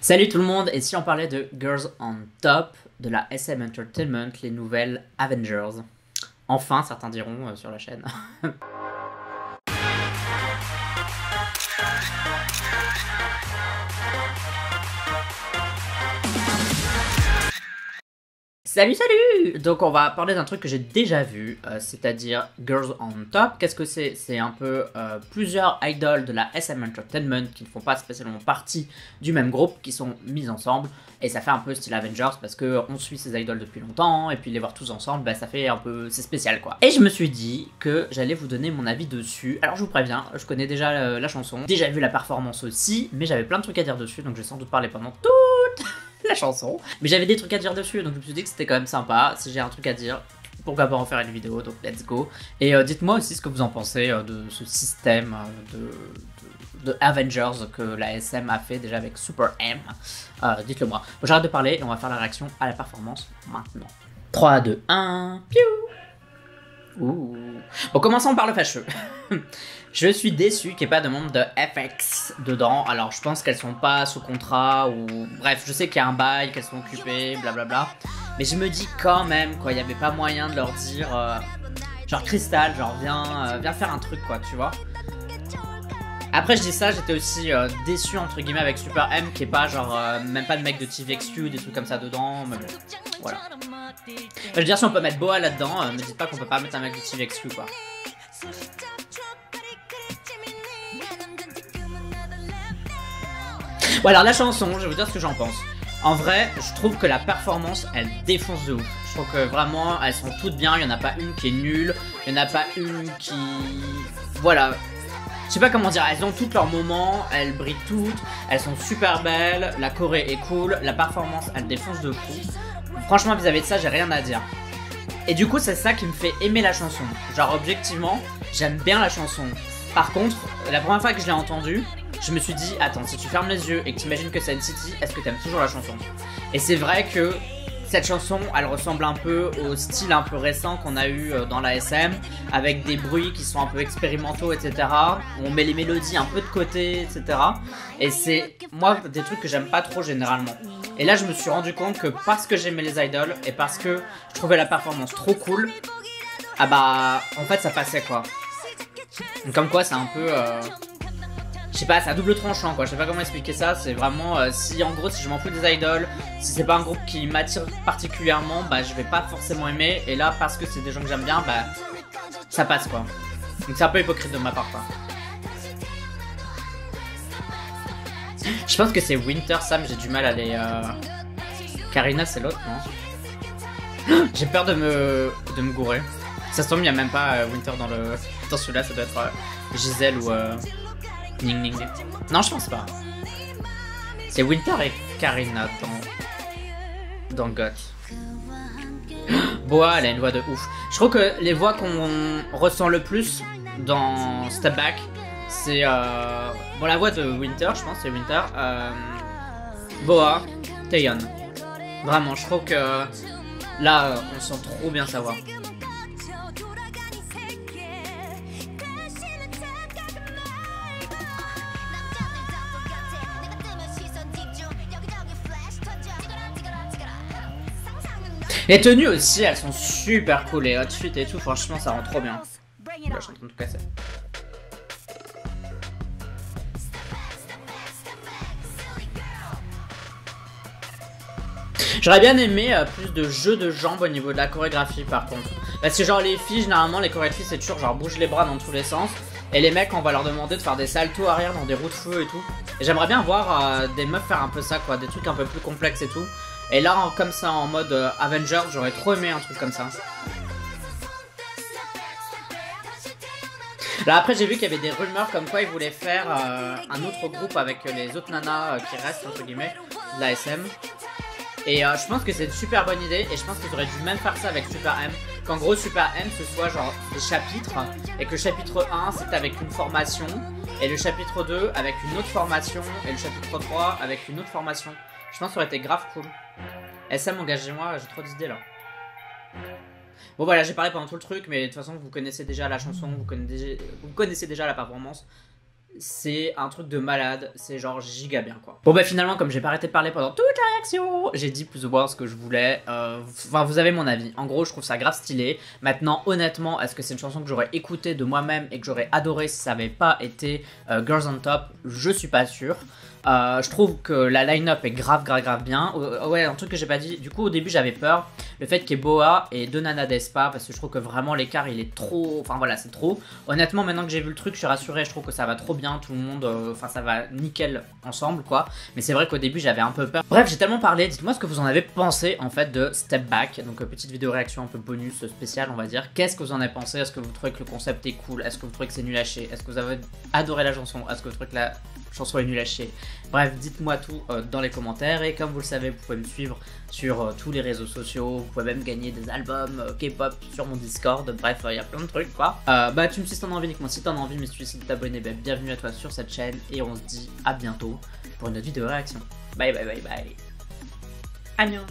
Salut tout le monde, et si on parlait de Girls on Top, de la SM Entertainment, les nouvelles Avengers. Enfin, certains diront sur la chaîne. Salut, salut! Donc on va parler d'un truc que j'ai déjà vu, c'est-à-dire Girls on Top. Qu'est-ce que c'est? C'est un peu plusieurs idoles de la SM Entertainment qui ne font pas spécialement partie du même groupe, qui sont mises ensemble. Et ça fait un peu style Avengers parce qu'on suit ces idoles depuis longtemps, et puis les voir tous ensemble, bah, ça fait un peu... c'est spécial quoi. Et je me suis dit que j'allais vous donner mon avis dessus. Alors je vous préviens, je connais déjà la chanson, déjà vu la performance aussi, mais j'avais plein de trucs à dire dessus, donc je vais sans doute parler pendant toute la chanson. Mais j'avais des trucs à dire dessus, donc je me suis dit que c'était quand même sympa. Si j'ai un truc à dire, pourquoi pas en faire une vidéo, donc let's go. Et dites-moi aussi ce que vous en pensez de ce système de Avengers que la SM a fait déjà avec Super M. Dites-le moi. Bon, j'arrête de parler et on va faire la réaction à la performance maintenant. 3, 2, 1, piou. Ouh. Bon, commençons par le fâcheux. Je suis déçu qu'il n'y ait pas de membre de FX dedans. Alors, je pense qu'elles sont pas sous contrat ou... Bref, je sais qu'il y a un bail, qu'elles sont occupées, blablabla. Mais je me dis quand même, quoi, il n'y avait pas moyen de leur dire... genre, Crystal, genre, viens faire un truc, quoi, tu vois. Après, je dis ça, j'étais aussi déçu, entre guillemets, avec Super M, qui est pas, genre, même pas de mec de TVXQ, des trucs comme ça dedans. Mais bon, voilà. Je veux dire, si on peut mettre Boa là-dedans, me dites pas qu'on peut pas mettre un mec de TVXQ, quoi. Bon, alors la chanson, je vais vous dire ce que j'en pense. En vrai, je trouve que la performance, elle défonce de ouf. Je trouve que vraiment, elles sont toutes bien. Il n'y en a pas une qui est nulle. Il n'y en a pas une qui... Voilà. Je sais pas comment dire, elles ont toutes leurs moments, elles brillent toutes, elles sont super belles, la choré est cool, la performance, elle défonce de fou. Franchement, vis-à-vis de ça, j'ai rien à dire. Et du coup, c'est ça qui me fait aimer la chanson. Genre, objectivement, j'aime bien la chanson. Par contre, la première fois que je l'ai entendue, je me suis dit, attends, si tu fermes les yeux et que tu imagines que c'est NCT, est-ce que tu aimes toujours la chanson? Et c'est vrai que cette chanson, elle ressemble un peu au style un peu récent qu'on a eu dans la SM, avec des bruits qui sont un peu expérimentaux, etc. On met les mélodies un peu de côté, etc. Et c'est, moi, des trucs que j'aime pas trop généralement. Et là, je me suis rendu compte que parce que j'aimais les idoles et parce que je trouvais la performance trop cool, ah bah, en fait, ça passait quoi. Donc, comme quoi, c'est un peu... je sais pas, c'est à double tranchant quoi, je sais pas comment expliquer ça, c'est vraiment, si en gros, si je m'en fous des idoles, si c'est pas un groupe qui m'attire particulièrement, bah je vais pas forcément aimer, et là, parce que c'est des gens que j'aime bien, bah ça passe quoi. Donc c'est un peu hypocrite de ma part quoi. Je pense que c'est Winter, Sam, j'ai du mal à les... Karina c'est l'autre, non? J'ai peur de me gourer. Ça se tombe, il y a même pas Winter dans celui-là, ça doit être Giselle ou... Ning Ning. Non, je pense pas. C'est Winter et Karina dans GOT. Boa, elle a une voix de ouf. Je trouve que les voix qu'on ressent le plus dans Step Back, c'est bon, la voix de Winter, je pense, c'est Winter. Boa, Taeyeon. Vraiment, je trouve que là, on sent trop bien sa voix. Les tenues aussi, elles sont super cool, et outfits et tout, franchement ça rend trop bien. Là, je suis en train de tout casser. J'aurais bien aimé plus de jeux de jambes au niveau de la chorégraphie par contre. Parce que genre les filles, généralement les chorégraphies c'est toujours genre bouge les bras dans tous les sens. Et les mecs on va leur demander de faire des saltos arrière dans des roues de feu et tout. Et j'aimerais bien voir des meufs faire un peu ça quoi, des trucs un peu plus complexes et tout. Et là, comme ça, en mode Avengers, j'aurais trop aimé un truc comme ça. Là, après, j'ai vu qu'il y avait des rumeurs comme quoi ils voulaient faire un autre groupe avec les autres nanas qui restent, entre guillemets, de la SM. Et je pense que c'est une super bonne idée. Et je pense qu'ils auraient dû même faire ça avec Super M. Qu'en gros, Super M, ce soit genre des chapitres. Et que le chapitre 1, c'était avec une formation. Et le chapitre 2, avec une autre formation. Et le chapitre 3, avec une autre formation. Je pense que ça aurait été grave cool. SM, engagez-moi, j'ai trop d'idées là. Bon voilà, j'ai parlé pendant tout le truc, mais de toute façon, vous connaissez déjà la chanson, vous connaissez déjà la performance. c'est un truc de malade, c'est genre giga bien quoi. Bon bah finalement comme j'ai pas arrêté de parler pendant toute la réaction, j'ai dit plus ou moins ce que je voulais, enfin vous avez mon avis, en gros je trouve ça grave stylé. Maintenant honnêtement est-ce que c'est une chanson que j'aurais écoutée de moi-même et que j'aurais adoré si ça avait pas été Girls on Top? Je suis pas sûr. Je trouve que la line-up est grave bien. Ouais, un truc que j'ai pas dit, du coup au début j'avais peur, le fait qu'il y ait Boa et deux nanas d'Espa, parce que je trouve que vraiment l'écart il est trop, enfin voilà c'est trop. Honnêtement maintenant que j'ai vu le truc je suis rassuré, je trouve que ça va trop bien, tout le monde, enfin ça va nickel ensemble quoi. Mais c'est vrai qu'au début j'avais un peu peur. Bref j'ai tellement parlé, dites-moi ce que vous en avez pensé en fait de Step Back, donc petite vidéo réaction un peu bonus spéciale on va dire. Qu'est-ce que vous en avez pensé? Est-ce que vous trouvez que le concept est cool? Est-ce que vous trouvez que c'est nul à chier? Est-ce que vous avez adoré la chanson? Est-ce que vous trouvez que la chanson est nulle à chier? Bref, dites-moi tout dans les commentaires et comme vous le savez, vous pouvez me suivre sur tous les réseaux sociaux, vous pouvez même gagner des albums K-pop sur mon Discord, bref, il y a plein de trucs quoi. Bah tu me suis si t'en as envie, uniquement si t'en as envie, mais si tu décides de t'abonner, bah, bienvenue à toi sur cette chaîne et on se dit à bientôt pour une autre vidéo réaction. Bye bye bye bye. Annyeong.